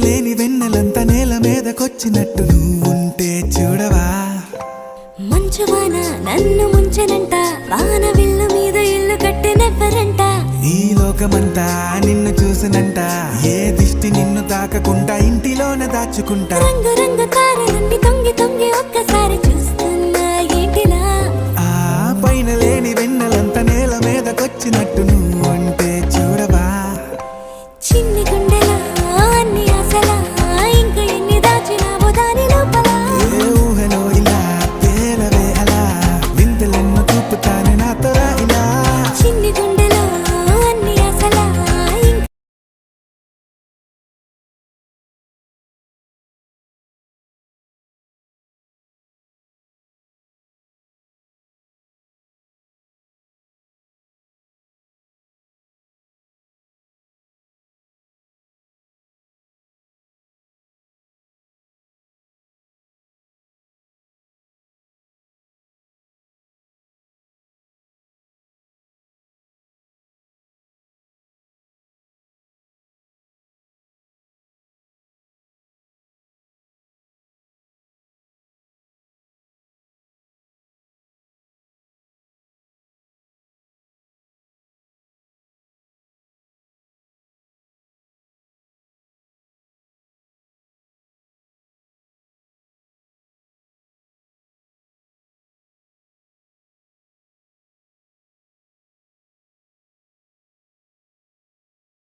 లేని వెన్నెలంతా నేల మీదకొచ్చినట్టు నువ్వుంటే చూడవా. మంచువాన నన్ను ముంచెనంట, వాన విల్లు మీద ఇల్లు కట్టినెవ్వరంట. ఈ లోకమంతా నిన్ను చూసినంట, ఏ దిష్టి నిన్ను తాకకుండా ఇంటిలోనే దాచుకుంటా. రంగు రంగు తారలన్నీ తొంగి తొంగి ఒక్కసారి